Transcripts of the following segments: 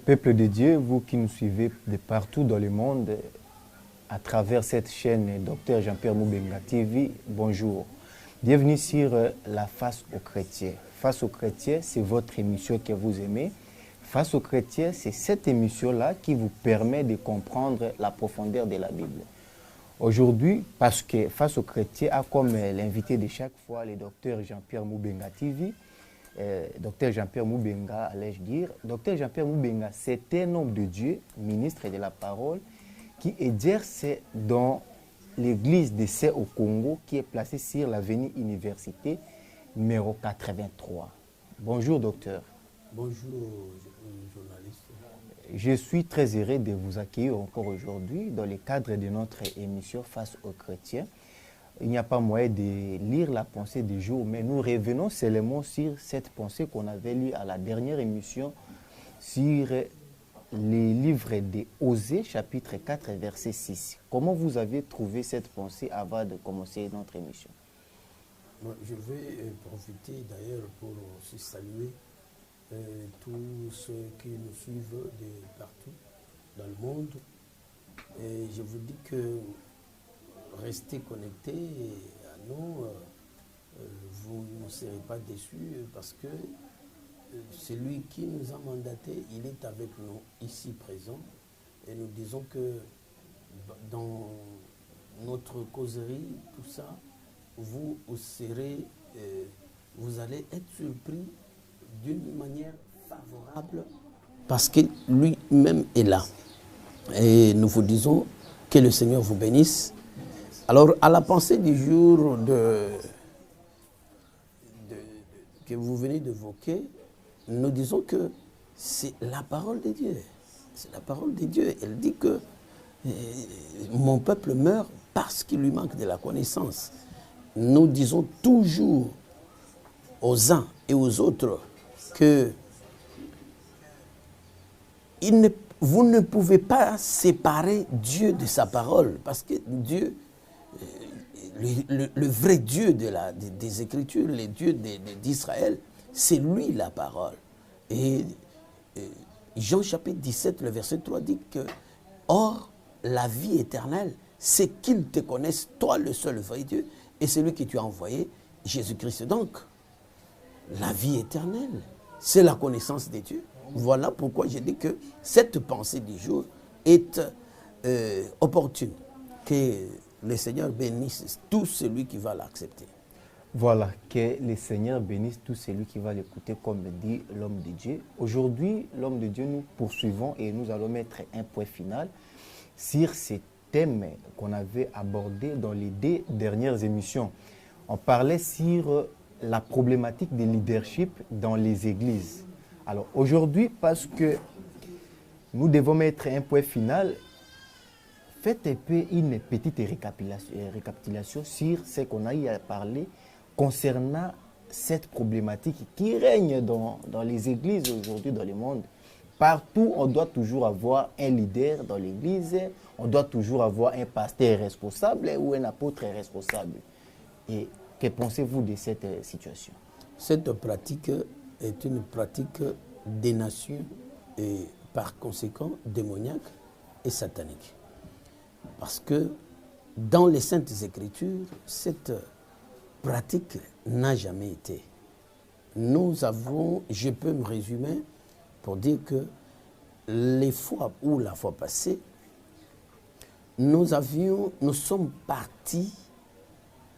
Peuple de Dieu, vous qui nous suivez de partout dans le monde, à travers cette chaîne Dr Jean-Pierre Moubenga TV, bonjour. Bienvenue sur la Face aux chrétiens. Face aux chrétiens, c'est votre émission que vous aimez. Face aux chrétiens, c'est cette émission-là qui vous permet de comprendre la profondeur de la Bible. Aujourd'hui, parce que Face aux chrétiens a comme l'invité de chaque fois le Dr Jean-Pierre Moubenga TV, Dr Jean-Pierre Moubenga, allais-je dire. Dr Jean-Pierre Moubenga, c'est un homme de Dieu, ministre de la parole, qui exerce dans l'église de C au Congo, qui est placée sur l'avenue Université, numéro 83. Bonjour, docteur. Bonjour, journaliste. Je suis très heureux de vous accueillir encore aujourd'hui dans le cadre de notre émission Face aux chrétiens. Il n'y a pas moyen de lire la pensée du jour, mais nous revenons seulement sur cette pensée qu'on avait lue à la dernière émission sur les livres de Osée, chapitre 4, verset 6. Comment vous avez trouvé cette pensée avant de commencer notre émission? Je vais profiter d'ailleurs pour aussi saluer tous ceux qui nous suivent de partout dans le monde. Et je vous dis que restez connectés à nous, vous ne serez pas déçus parce que celui qui nous a mandatés, il est avec nous ici présent. Et nous disons que dans notre causerie, tout ça, vous serez, vous allez être surpris d'une manière favorable parce que lui-même est là. Et nous vous disons que le Seigneur vous bénisse. Alors, à la pensée du jour que vous venez d'évoquer, nous disons que c'est la parole de Dieu. C'est la parole de Dieu. Elle dit que mon peuple meurt parce qu'il lui manque de la connaissance. Nous disons toujours aux uns et aux autres que vous ne pouvez pas séparer Dieu de sa parole, parce que Dieu, le vrai Dieu des Écritures, le Dieu d'Israël, c'est lui la parole. Et Jean chapitre 17, le verset 3 dit que « Or, la vie éternelle, c'est qu'ils te connaissent, toi le seul vrai Dieu, et celui que tu as envoyé, Jésus-Christ. » Donc, la vie éternelle, c'est la connaissance de Dieu. Voilà pourquoi je dis que cette pensée du jour est opportune. Que le Seigneur bénisse tout celui qui va l'accepter. Voilà, que le Seigneur bénisse tout celui qui va l'écouter, comme dit l'homme de Dieu. Aujourd'hui, l'homme de Dieu, nous poursuivons et nous allons mettre un point final sur ces thèmes qu'on avait abordés dans les deux dernières émissions. On parlait sur la problématique du leadership dans les églises. Alors aujourd'hui, parce que nous devons mettre un point final, faites un peu une petite récapitulation sur ce qu'on a eu à parler concernant cette problématique qui règne dans les églises aujourd'hui dans le monde. Partout, on doit toujours avoir un leader dans l'église, on doit toujours avoir un pasteur responsable ou un apôtre responsable. Et que pensez-vous de cette situation? Cette pratique est une pratique des nations et par conséquent démoniaque et satanique. Parce que dans les Saintes Écritures, cette pratique n'a jamais été. Nous avons, je peux me résumer pour dire que les fois ou la fois passée, nous sommes partis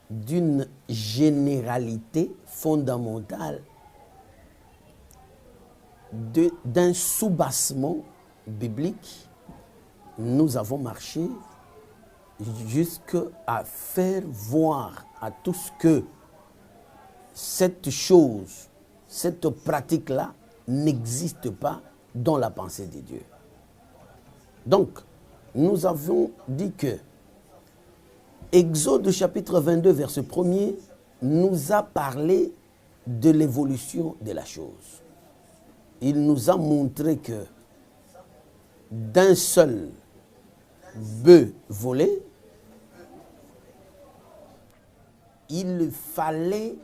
d'une généralité fondamentale, d'un soubassement biblique. Nous avons marché jusqu'à faire voir à tous que cette chose, cette pratique-là n'existe pas dans la pensée de Dieu. Donc, nous avons dit que Exode chapitre 22, verset 1er, nous a parlé de l'évolution de la chose. Il nous a montré que d'un seul bœuf volé, il fallait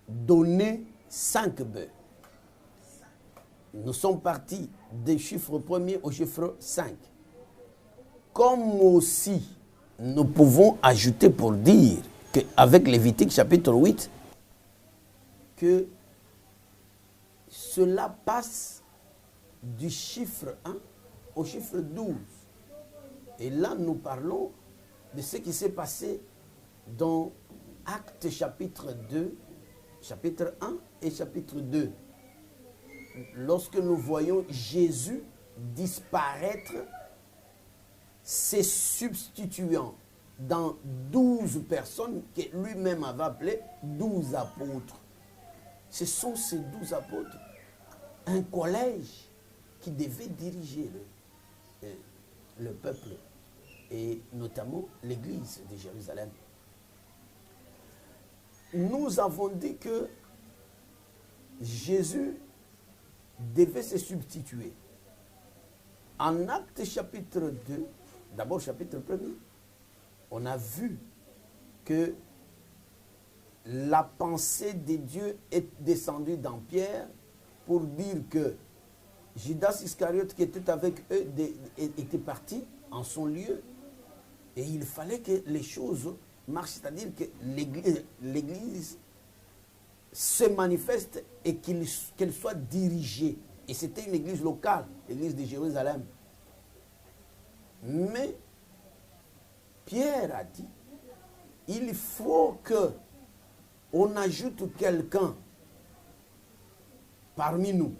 donner 5 bœufs. nous sommes partis des chiffres premiers au chiffre 5. Comme aussi, nous pouvons ajouter pour dire qu'avec Lévitique chapitre 8, que cela passe du chiffre 1 au chiffre 12. Et là, nous parlons de ce qui s'est passé dans Actes chapitre 2, chapitre 1 et chapitre 2. Lorsque nous voyons Jésus disparaître, se substituant dans 12 personnes que lui-même avait appelées 12 apôtres. Ce sont ces 12 apôtres, un collège qui devait diriger le peuple et notamment l'église de Jérusalem. Nous avons dit que Jésus devait se substituer. En Actes chapitre 2, d'abord chapitre 1er, on a vu que la pensée de Dieu est descendue dans Pierre pour dire que Judas Iscariote qui était avec eux était parti en son lieu et il fallait que les choses marchent, c'est-à-dire que l'Église se manifeste et qu'elle soit dirigée. Et c'était une église locale, l'église de Jérusalem. Mais Pierre a dit, il faut que on ajoute quelqu'un parmi nous.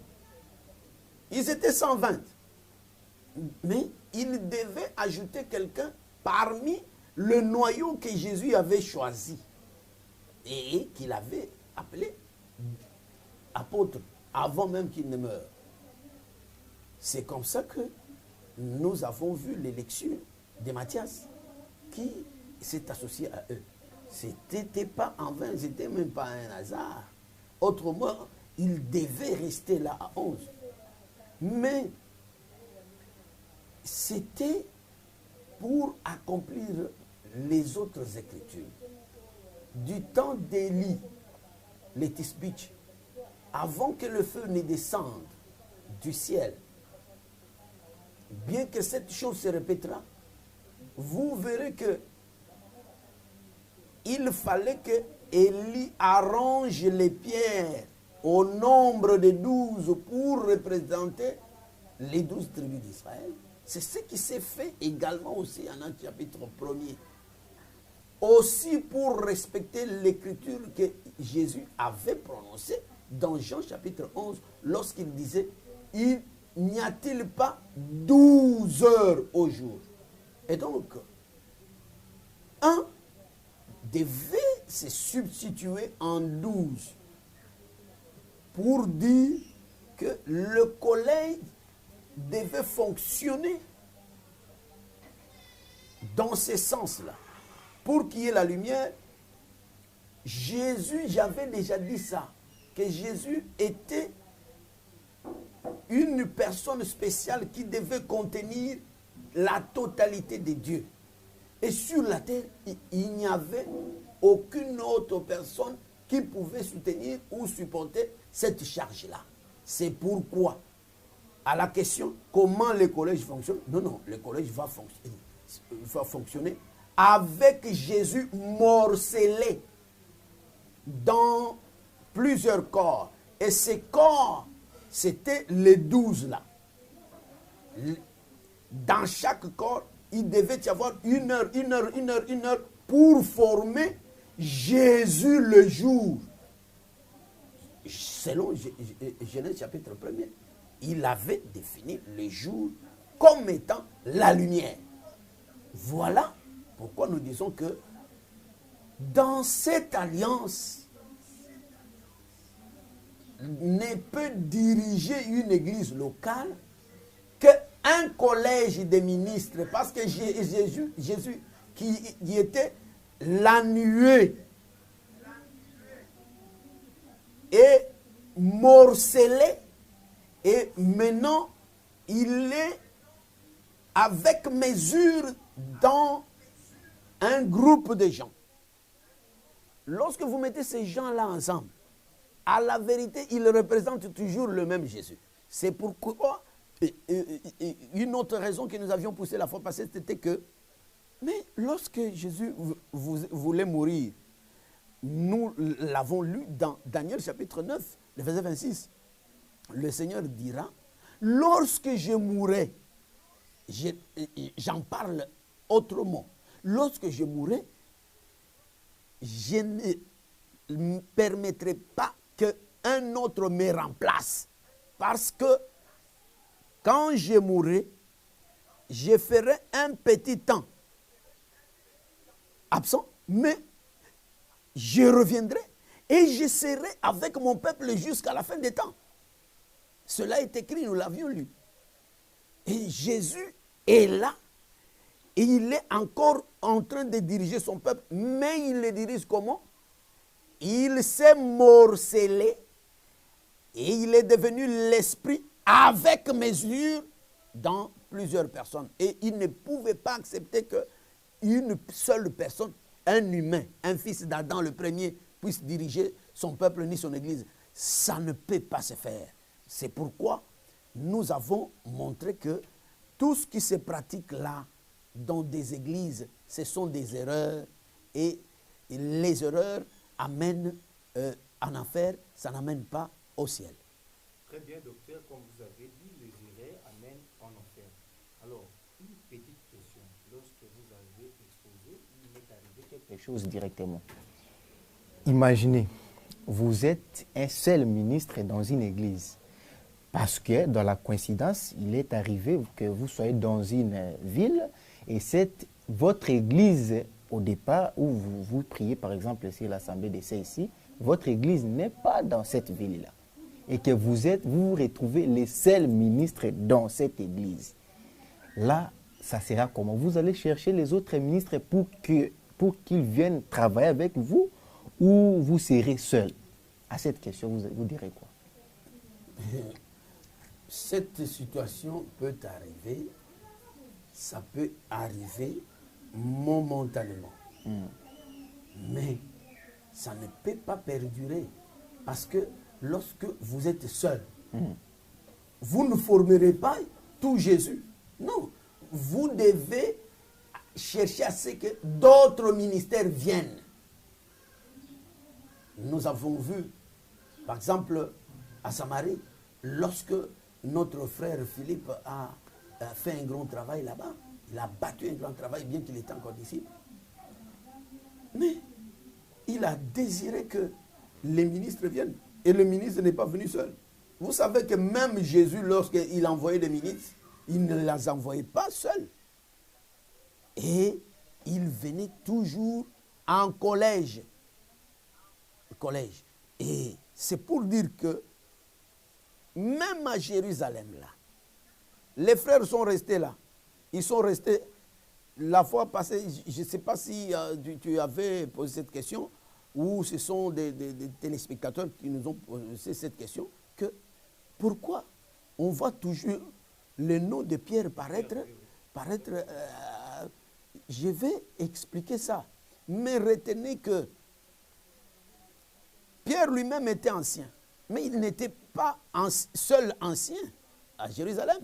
Ils étaient 120. Mais il devait ajouter quelqu'un parmi le noyau que Jésus avait choisi et qu'il avait appelé apôtre avant même qu'il ne meure. C'est comme ça que nous avons vu l'élection de Matthias qui s'est associé à eux. Ce n'était pas en vain, ce n'était même pas un hasard. Autrement, il devait rester là à 11. Mais c'était pour accomplir les autres écritures. Du temps d'Élie, les Tisbitch, avant que le feu ne descende du ciel, bien que cette chose se répétera, vous verrez que il fallait que Élie arrange les pierres au nombre de 12 pour représenter les 12 tribus d'Israël. C'est ce qui s'est fait également aussi en Actes chapitre 1er. Aussi pour respecter l'écriture que Jésus avait prononcée dans Jean chapitre 11, lorsqu'il disait « Il n'y a-t-il pas 12 heures au jour ?» Et donc, un devait se substituer en 12 pour dire que le collège devait fonctionner dans ce sens-là. Pour qu'il y ait la lumière, Jésus, j'avais déjà dit ça, que Jésus était une personne spéciale qui devait contenir la totalité de Dieu. Et sur la terre, il n'y avait aucune autre personne qui pouvait soutenir ou supporter cette charge-là. C'est pourquoi, à la question comment le collège fonctionne, non, le collège va fonctionner avec Jésus morcelé dans plusieurs corps. Et ces corps, c'était les 12 là. Dans chaque corps, il devait y avoir une heure pour former Jésus le jour. Selon Genèse chapitre 1er, il avait défini le jour comme étant la lumière. Voilà pourquoi nous disons que dans cette alliance, ne peut diriger une église locale qu'un collège de ministres, parce que Jésus qui était la nuée est morcelé et maintenant il est avec mesure dans un groupe de gens. Lorsque vous mettez ces gens-là ensemble, à la vérité, ils représentent toujours le même Jésus. C'est pourquoi, une autre raison que nous avions poussée la fois passée, c'était que, mais lorsque Jésus voulait mourir, nous l'avons lu dans Daniel chapitre 9, le verset 26. Le Seigneur dira, lorsque je mourrai, j'en parle autrement, lorsque je mourrai, je ne permettrai pas qu'un autre me remplace. Parce que quand je mourrai, je ferai un petit temps absent, mais je reviendrai et je serai avec mon peuple jusqu'à la fin des temps. Cela est écrit, nous l'avions lu. Et Jésus est là et il est encore en train de diriger son peuple, mais il le dirige comment? Il s'est morcelé et il est devenu l'esprit avec mesure dans plusieurs personnes. Et il ne pouvait pas accepter qu'une seule personne, un humain, un fils d'Adam le premier, puisse diriger son peuple ni son église. Ça ne peut pas se faire. C'est pourquoi nous avons montré que tout ce qui se pratique là, dans des églises, ce sont des erreurs. Et les erreurs amènent en enfer, ça n'amène pas au ciel. Très bien, docteur. Comme vous avez dit, les erreurs amènent en enfer. Alors, une petite question. Lorsque vous avez exposé, il m'est arrivé quelque chose directement. Imaginez, vous êtes un seul ministre dans une église. Parce que dans la coïncidence, il est arrivé que vous soyez dans une ville et c'est votre église au départ où vous priez, par exemple, si l'Assemblée d'essai ici, votre église n'est pas dans cette ville-là. Et que vous vous retrouvez les seuls ministres dans cette église. Là, ça sera comment? Vous allez chercher les autres ministres pour qu'ils viennent travailler avec vous ou vous serez seul? À cette question, vous direz quoi? Cette situation peut arriver, ça peut arriver momentanément. Mais ça ne peut pas perdurer. Parce que lorsque vous êtes seul, vous ne formerez pas tout Jésus. Non, vous devez chercher à ce que d'autres ministères viennent. Nous avons vu, par exemple, à Samarie, lorsque notre frère Philippe a fait un grand travail là-bas, il a battu un grand travail, bien qu'il était encore disciple. Mais il a désiré que les ministres viennent. Et le ministre n'est pas venu seul. Vous savez que même Jésus, lorsqu'il envoyait des ministres, il ne les envoyait pas seuls. Et il venait toujours en collège. Et c'est pour dire que même à Jérusalem, là, les frères sont restés là. Ils sont restés. La fois passée, je ne sais pas si tu avais posé cette question, ou ce sont des téléspectateurs qui nous ont posé cette question, que pourquoi on voit toujours le nom de Pierre paraître. Je vais expliquer ça. Mais retenez que Pierre lui-même était ancien, mais il n'était pas seul ancien à Jérusalem.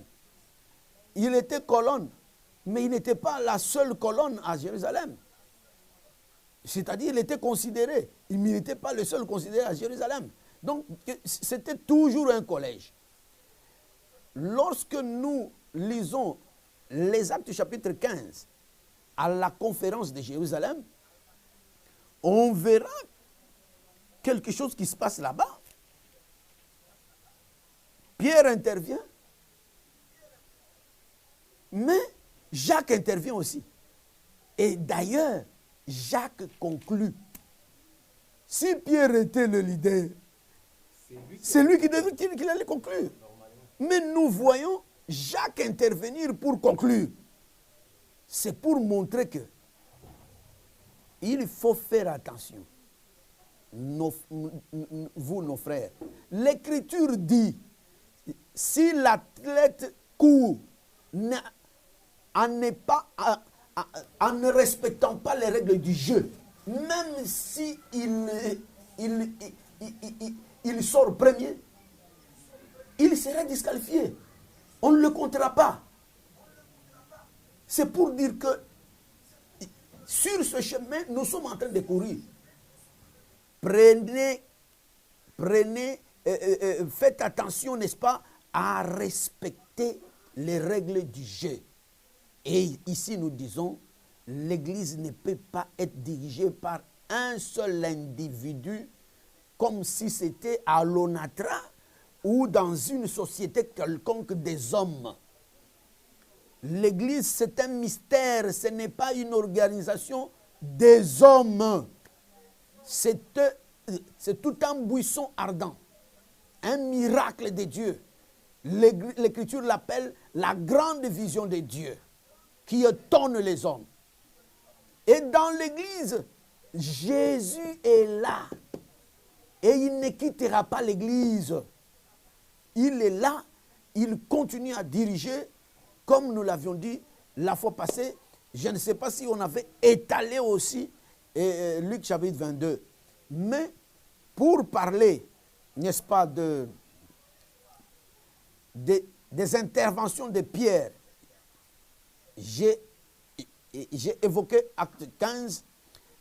Il était colonne, mais il n'était pas la seule colonne à Jérusalem. C'est-à-dire, il était considéré. Il n'était pas le seul considéré à Jérusalem. Donc, c'était toujours un collège. Lorsque nous lisons les Actes chapitre 15 à la conférence de Jérusalem, on verra quelque chose qui se passe là-bas. Pierre intervient, mais Jacques intervient aussi. Et d'ailleurs, Jacques conclut. Si Pierre était le leader, c'est lui qui allait conclure. Mais nous voyons Jacques intervenir pour conclure. C'est pour montrer que il faut faire attention. Vous, nos frères. L'Écriture dit, si l'athlète court en ne respectant pas les règles du jeu, même si il sort premier, il sera disqualifié. On ne le comptera pas. C'est pour dire que sur ce chemin, nous sommes en train de courir. Faites attention, n'est-ce pas, à respecter les règles du jeu. Et ici, nous disons, l'Église ne peut pas être dirigée par un seul individu, comme si c'était à l'Onatra ou dans une société quelconque des hommes. L'Église, c'est un mystère, ce n'est pas une organisation des hommes. C'est tout un buisson ardent, un miracle de Dieu. L'Écriture l'appelle la grande vision de Dieu qui étonne les hommes. Et dans l'Église, Jésus est là et il ne quittera pas l'Église. Il est là, il continue à diriger, comme nous l'avions dit la fois passée. Je ne sais pas si on avait étalé aussi Luc chapitre 22. Mais pour parler, n'est-ce pas, des interventions de Pierre, j'ai évoqué Acte 15,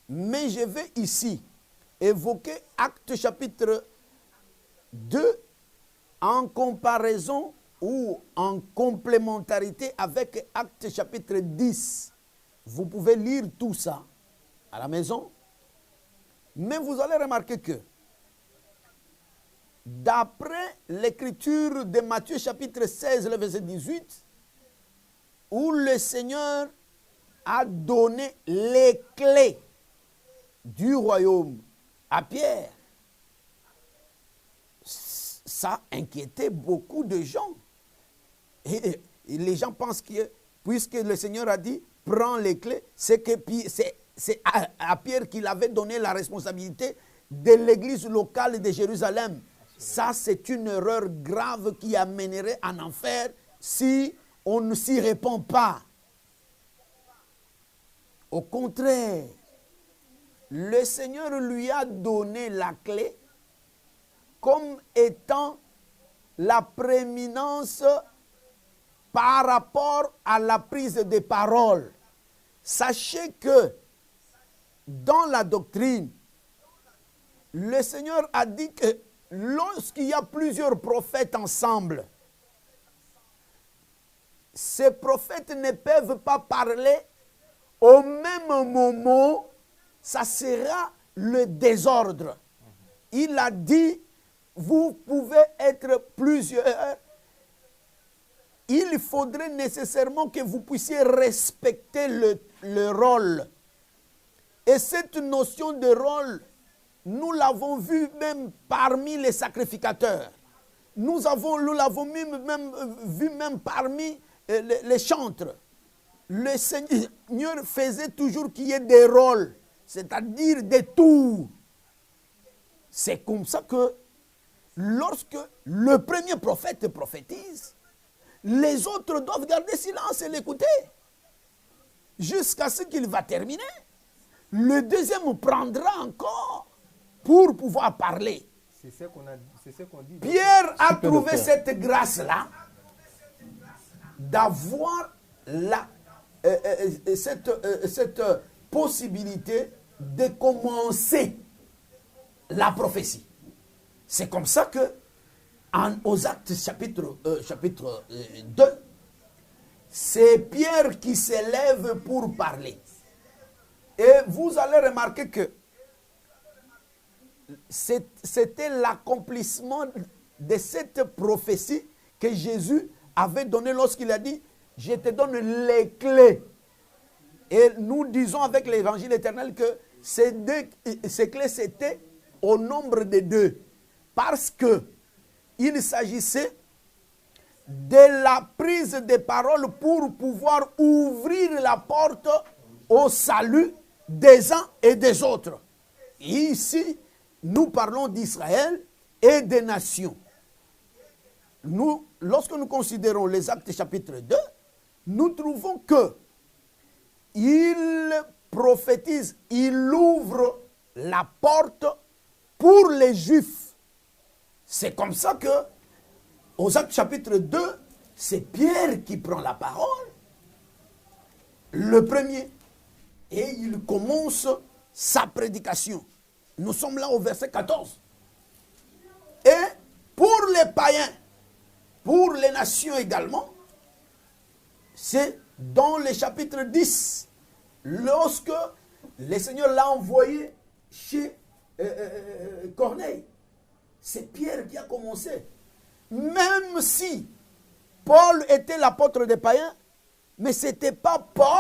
mais je vais ici évoquer Acte chapitre 2 en comparaison ou en complémentarité avec Acte chapitre 10. Vous pouvez lire tout ça à la maison, mais vous allez remarquer que d'après l'écriture de Matthieu chapitre 16, le verset 18, où le Seigneur a donné les clés du royaume à Pierre, ça inquiétait beaucoup de gens. Et les gens pensent que, puisque le Seigneur a dit, prends les clés, c'est à Pierre qu'il avait donné la responsabilité de l'église locale de Jérusalem. Ça, c'est une erreur grave qui amènerait en enfer si on ne s'y répond pas. Au contraire, le Seigneur lui a donné la clé comme étant la prééminence par rapport à la prise de parole. Sachez que dans la doctrine, le Seigneur a dit que lorsqu'il y a plusieurs prophètes ensemble, ces prophètes ne peuvent pas parler au même moment, ça sera le désordre. Il a dit, vous pouvez être plusieurs, il faudrait nécessairement que vous puissiez respecter le rôle. Et cette notion de rôle, nous l'avons vu même parmi les sacrificateurs. Nous l'avons vu même parmi les chantres. Le Seigneur faisait toujours qu'il y ait des rôles, c'est-à-dire des tours. C'est comme ça que lorsque le premier prophète prophétise, les autres doivent garder silence et l'écouter jusqu'à ce qu'il va terminer. Le deuxième prendra encore pour pouvoir parler. C'est ce qu'on dit. Pierre a trouvé cette grâce-là d'avoir cette possibilité de commencer la prophétie. C'est comme ça que aux Actes chapitre 2, c'est Pierre qui s'élève pour parler. Et vous allez remarquer que c'était l'accomplissement de cette prophétie que Jésus avait donnée lorsqu'il a dit « Je te donne les clés ». Et nous disons avec l'évangile éternel que ces clés, c'était au nombre de 2. Parce que il s'agissait de la prise de parole pour pouvoir ouvrir la porte au salut des uns et des autres. Et ici, nous parlons d'Israël et des nations. Lorsque nous considérons les Actes chapitre 2, nous trouvons que il prophétise, il ouvre la porte pour les Juifs. C'est comme ça que aux Actes chapitre 2, c'est Pierre qui prend la parole, le premier, et il commence sa prédication. Nous sommes là au verset 14. Et pour les païens, pour les nations également, c'est dans le chapitre 10, lorsque le Seigneur l'a envoyé chez Corneille. C'est Pierre qui a commencé. Même si Paul était l'apôtre des païens, mais ce n'était pas Paul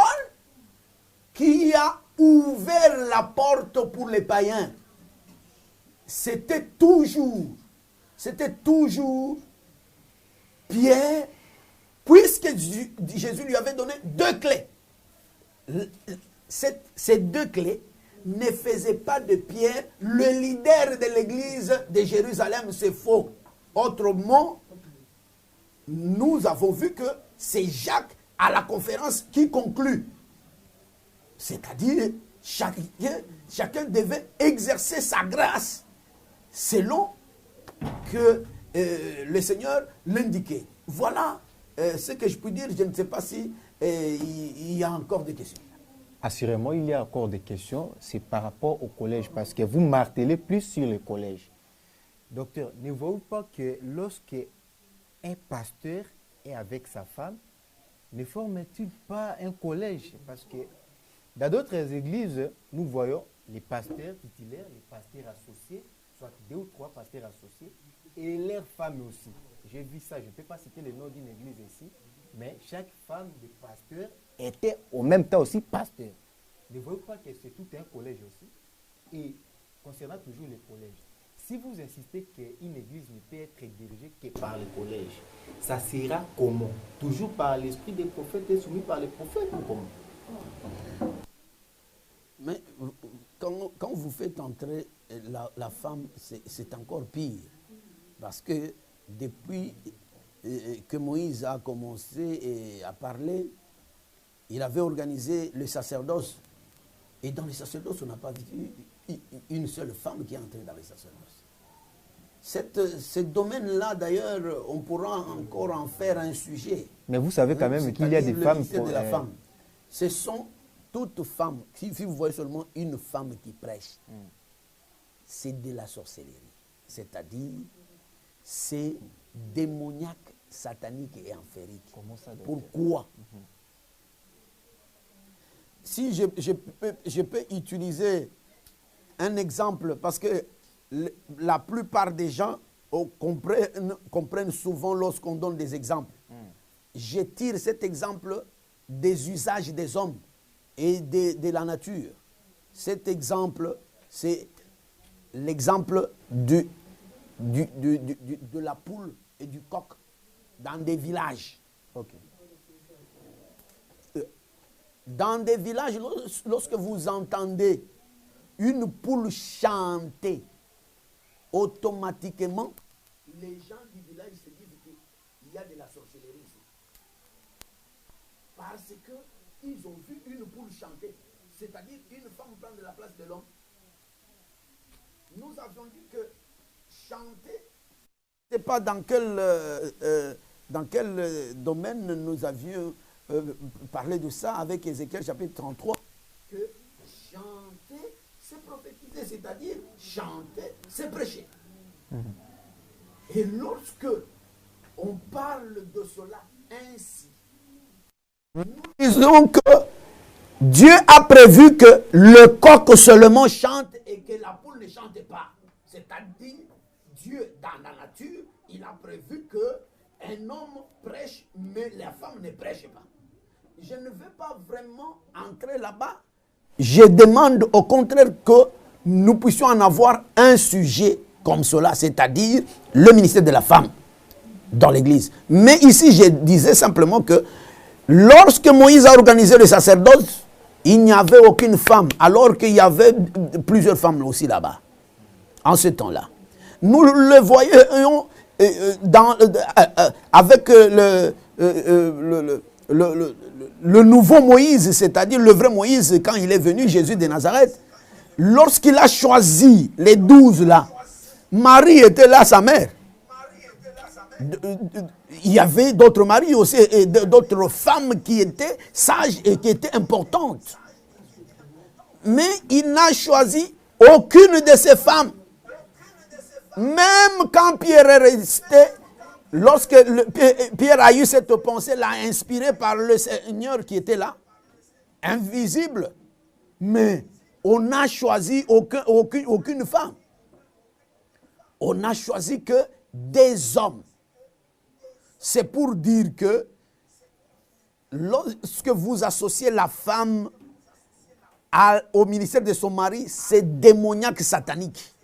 qui a ouvert la porte pour les païens. C'était toujours Pierre, puisque Jésus lui avait donné 2 clés. Ces 2 clés ne faisaient pas de Pierre le leader de l'église de Jérusalem, c'est faux. Autrement, nous avons vu que c'est Jacques à la conférence qui conclut. C'est-à-dire, chacun devait exercer sa grâce selon que le Seigneur l'indiquait. Voilà ce que je peux dire. Je ne sais pas si il y a encore des questions. Assurément, il y a encore des questions. C'est par rapport au collège, parce que vous martelez plus sur le collège. Docteur, ne voyez-vous pas que lorsque un pasteur est avec sa femme, ne forme-t-il pas un collège? Parce que dans d'autres églises, nous voyons les pasteurs titulaires, les pasteurs associés, soit 2 ou 3 pasteurs associés, et leurs femmes aussi. J'ai vu ça, je ne peux pas citer le nom d'une église ici, mais chaque femme de pasteur était en même temps aussi pasteur. Ne voyez pas que c'est tout un collège aussi. Et concernant toujours le collège, si vous insistez qu'une église ne peut être dirigée que par le collège, ça sera comment? Toujours par l'esprit des prophètes et soumis par les prophètes ou comment? Mais quand vous faites entrer la femme, c'est encore pire. Parce que depuis que Moïse a commencé à parler, il avait organisé le sacerdoce. Et dans le sacerdoce, on n'a pas vu une seule femme qui est entrée dans le sacerdoce. Ce domaine-là, d'ailleurs, on pourra encore en faire un sujet. Mais vous savez quand même qu'il y a des femmes... de la femme. Ce sont toutes femmes. Si vous voyez seulement une femme qui prêche, c'est de la sorcellerie. C'est-à-dire, c'est démoniaque, satanique et enférique. Comment ça, pourquoi? Si je peux utiliser un exemple, parce que la plupart des gens comprennent souvent lorsqu'on donne des exemples. Je tire cet exemple des usages des hommes et de la nature. Cet exemple, c'est l'exemple de la poule et du coq dans des villages. Okay. Dans des villages, lorsque vous entendez une poule chanter, automatiquement, les gens du village se disent qu'il y a de la sorcellerie ici. Parce qu'ils ont vu une poule chanter, c'est-à-dire une femme prendre la place de l'homme. Nous avions dit que chanter, je ne sais pas dans quel domaine nous avions parlé de ça avec Ézéchiel chapitre 33, que chanter, c'est prophétiser, c'est-à-dire chanter, c'est prêcher. Et lorsque on parle de cela ainsi, nous disons que Dieu a prévu que le coq seulement chante et que la poule ne chante pas. C'est-à-dire, Dieu, dans la nature, il a prévu qu'un homme prêche, mais la femme ne prêche pas. Je ne veux pas vraiment entrer là-bas. Je demande au contraire que nous puissions en avoir un sujet comme cela, c'est-à-dire le ministère de la femme dans l'église. Mais ici, je disais simplement que lorsque Moïse a organisé le sacerdoce, il n'y avait aucune femme, alors qu'il y avait plusieurs femmes aussi là-bas, en ce temps-là. Nous le voyons avec le nouveau Moïse, c'est-à-dire le vrai Moïse, quand il est venu, Jésus de Nazareth, lorsqu'il a choisi les 12 là, Marie était là, sa mère. il y avait d'autres maris aussi, et d'autres femmes qui étaient sages et qui étaient importantes. Mais il n'a choisi aucune de ces femmes. Même quand Pierre est resté, lorsque Pierre a eu cette pensée, l'a inspiré par le Seigneur qui était là, invisible. Mais on n'a choisi aucune femme. On n'a choisi que des hommes. C'est pour dire que lorsque vous associez la femme au ministère de son mari, c'est démoniaque satanique.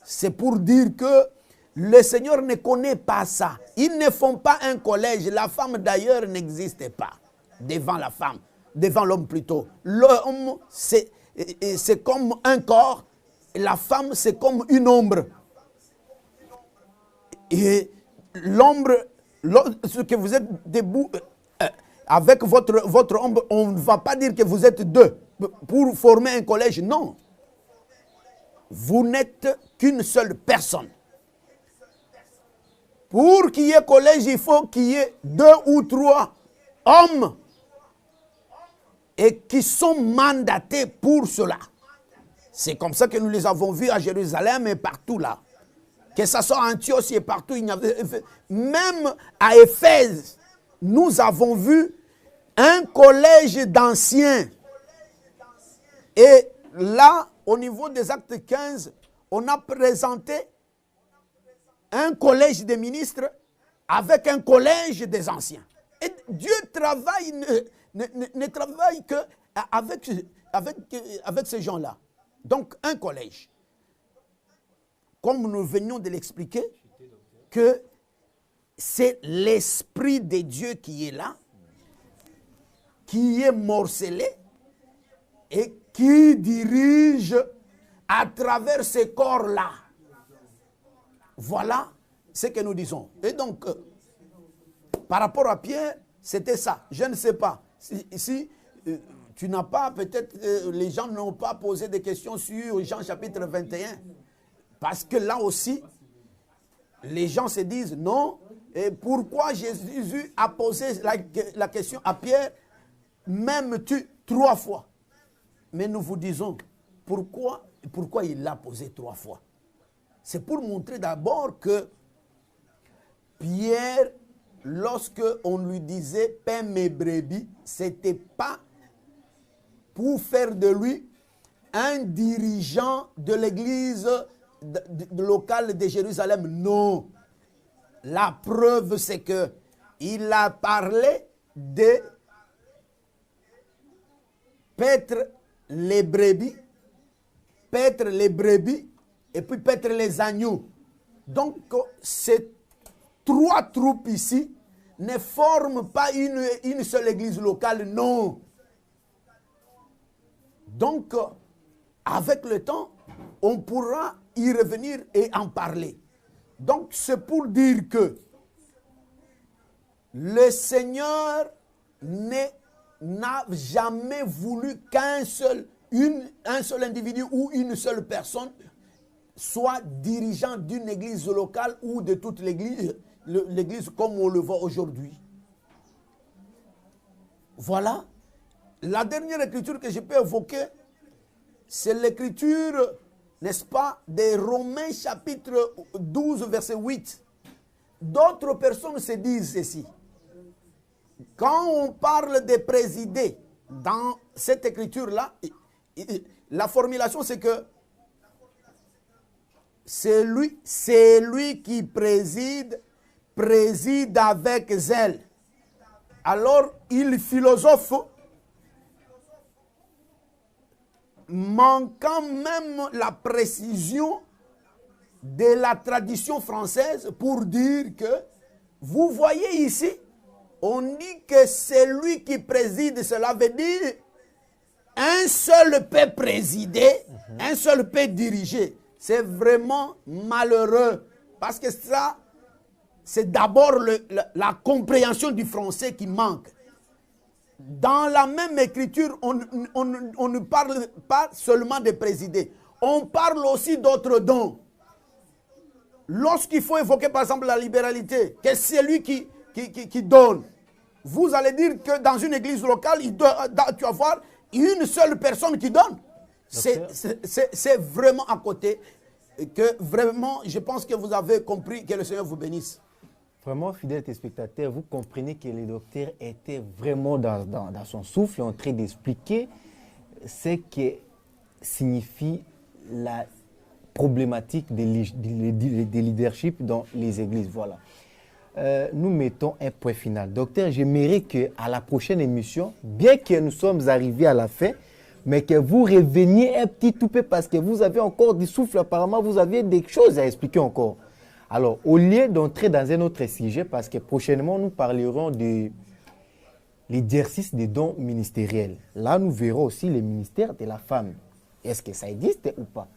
C'est pour dire que le Seigneur ne connaît pas ça. Ils ne font pas un collège. La femme d'ailleurs n'existe pas devant la femme, devant l'homme plutôt. L'homme, c'est comme un corps. La femme, c'est comme une ombre. Et l'ombre, lorsque vous êtes debout avec votre ombre, on ne va pas dire que vous êtes deux pour former un collège. Non. Vous n'êtes qu'une seule personne. Pour qu'il y ait collège, il faut qu'il y ait 2 ou 3 hommes et qui sont mandatés pour cela. C'est comme ça que nous les avons vus à Jérusalem et partout là. Que ce soit à Antioche et partout, il y avait, même à Éphèse, nous avons vu un collège d'anciens. Et là, au niveau des actes 15, on a présenté un collège des ministres avec un collège des anciens. Et Dieu travaille, ne travaille que avec ces gens-là. Donc, un collège. Comme nous venions de l'expliquer, que c'est l'Esprit de Dieu qui est là, qui est morcelé et qui dirige à travers ces corps-là. Voilà ce que nous disons. Et donc, par rapport à Pierre, c'était ça. Je ne sais pas. Si tu n'as pas, peut-être les gens n'ont pas posé des questions sur Jean chapitre 21. Parce que là aussi, les gens se disent non. Et pourquoi Jésus a posé la question à Pierre, m'aimes-tu 3 fois? Mais nous vous disons, pourquoi il l'a posé 3 fois? C'est pour montrer d'abord que Pierre, lorsque on lui disait « paie mes brebis », ce n'était pas pour faire de lui un dirigeant de l'église locale de Jérusalem. Non. La preuve, c'est que il a parlé de paître les brebis et puis paître les agneaux. Donc, ces 3 troupes ici ne forment pas une seule église locale, non. Donc, avec le temps, on pourra y revenir et en parler. Donc, c'est pour dire que le Seigneur n'a jamais voulu qu'un seul individu ou une seule personne soit dirigeant d'une église locale ou de toute l'église comme on le voit aujourd'hui. Voilà. La dernière écriture que je peux évoquer, c'est l'écriture, n'est-ce pas, des Romains chapitre 12, verset 8. D'autres personnes se disent ceci. Quand on parle de présider dans cette écriture-là, la formulation c'est que c'est lui qui préside avec zèle. Alors, il philosophe, manquant même la précision de la tradition française pour dire que, vous voyez ici, on dit que c'est lui qui préside, cela veut dire un seul peut présider, un seul peut diriger. C'est vraiment malheureux parce que ça, c'est d'abord la compréhension du français qui manque. Dans la même écriture, on ne parle pas seulement de présider. On parle aussi d'autres dons. lorsqu'il faut évoquer par exemple la libéralité, que c'est lui qui donne, vous allez dire que dans une église locale, tu vas voir une seule personne qui donne. C'est vraiment à côté que vraiment, je pense que vous avez compris, que le Seigneur vous bénisse. Vraiment, fidèles téléspectateurs, vous comprenez que le docteur était vraiment dans son souffle en train d'expliquer ce que signifie la problématique des leadership dans les églises. Voilà. Nous mettons un point final. Docteur, j'aimerais qu'à la prochaine émission, bien que nous sommes arrivés à la fin, mais que vous reveniez un petit tout peu parce que vous avez encore du souffle. Apparemment, vous aviez des choses à expliquer encore. Alors, au lieu d'entrer dans un autre sujet, parce que prochainement, nous parlerons de l'exercice des dons ministériels. Là, nous verrons aussi le ministère de la femme. Est-ce que ça existe ou pas?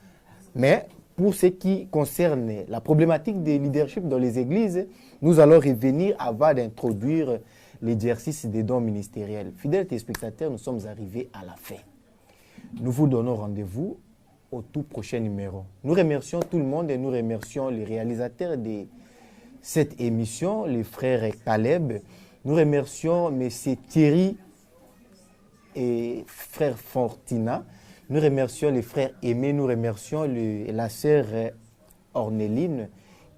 Mais pour ce qui concerne la problématique des leadership dans les églises, nous allons revenir avant d'introduire l'exercice des dons ministériels. Fidèles téléspectateurs, nous sommes arrivés à la fin. Nous vous donnons rendez-vous au tout prochain numéro. Nous remercions tout le monde et nous remercions les réalisateurs de cette émission, les frères Caleb. Nous remercions M. Thierry et frère Fortina. Nous remercions les frères Aimé. Nous remercions la sœur Orneline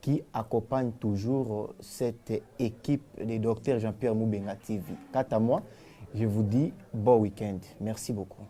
qui accompagne toujours cette équipe des docteurs Jean-Pierre Moubenga TV. Quant à moi, je vous dis bon week-end. Merci beaucoup.